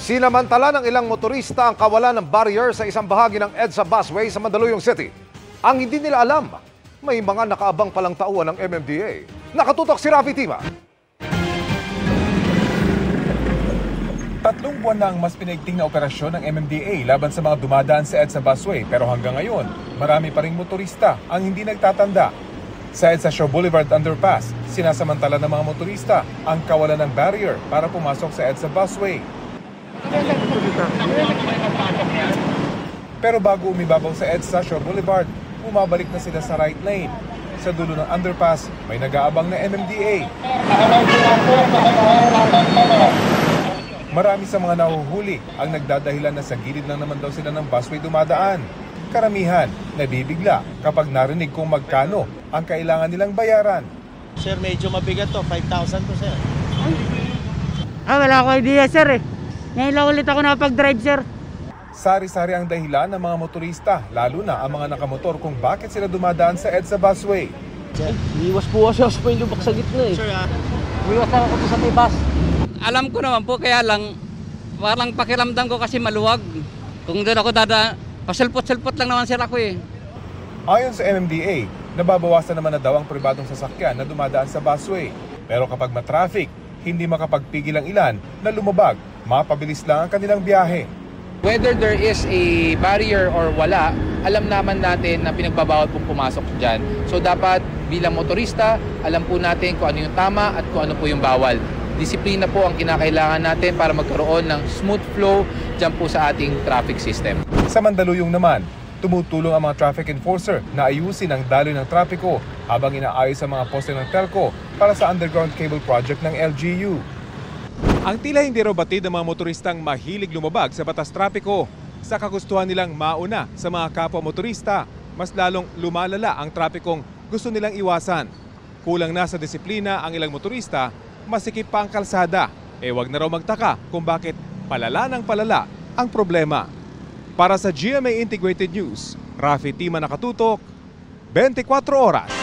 Sinamantala ng ilang motorista ang kawalan ng barrier sa isang bahagi ng EDSA busway sa Mandaluyong City. Ang hindi nila alam, may mga nakaabang palang tauhan ng MMDA. Nakatutok si Rafi Tima. 3 buwan na ang mas pinaigting na operasyon ng MMDA laban sa mga dumadaan sa EDSA busway, pero hanggang ngayon, marami pa ring motorista ang hindi nagtatanda. Sa EDSA Shaw Boulevard Underpass, sinasamantala ng mga motorista ang kawalan ng barrier para pumasok sa EDSA busway. Pero bago umibabaw sa EDSA Shaw Boulevard, bumabalik na sila sa right lane. Sa dulo ng underpass, may nag-aabang na MMDA. Marami sa mga nahuhuli ang nagdadahilan na sa gilid lang naman daw sila ng busway dumadaan. Karamihan, nabibigla kapag narinig kung magkano ang kailangan nilang bayaran. Sir, medyo mabigat to. 5,000 to, sir. Wala ko idea, sir eh. Ngayon lang ulit ako nakapag-drive, sir. Sari-sari ang dahilan ng mga motorista, lalo na ang mga nakamotor kung bakit sila dumadaan sa EDSA busway. Iwas po kasi ako sa lubak sa gitna eh. Sir, Iwas ako po sa may bus. Alam ko naman po, kaya lang parang pakiramdam ko kasi maluwag. Kung doon ako pasulpot-sulpot lang naman sir ako eh. Ayon sa MMDA, nababawasan naman na daw ang pribadong sasakyan na dumadaan sa busway. Pero kapag matraffic, hindi makapagpigil ang ilan na lumabag, mapabilis lang ang kanilang biyahe. Whether there is a barrier or wala, alam naman natin na pinagbabawal pong pumasok dyan. So dapat bilang motorista, alam po natin kung ano yung tama at kung ano po yung bawal. Disiplina po ang kinakailangan natin para magkaroon ng smooth flow dyan po sa ating traffic system. Sa Mandaluyong naman, tumutulong ang mga traffic enforcer na ayusin ang daloy ng trapiko habang inaayos ang mga poste ng telco para sa underground cable project ng LGU. Ang tila hindi raw batid ng mga motoristang mahilig lumabag sa batas trapiko. Sa kagustuhan nilang mauna sa mga kapwa motorista, mas lalong lumalala ang trapikong gusto nilang iwasan. Kulang na sa disiplina ang ilang motorista, masikip pa ang kalsada. Wag na raw magtaka kung bakit palala ng palala ang problema. Para sa GMA Integrated News, Rafi Tima, nakatutok, 24 oras.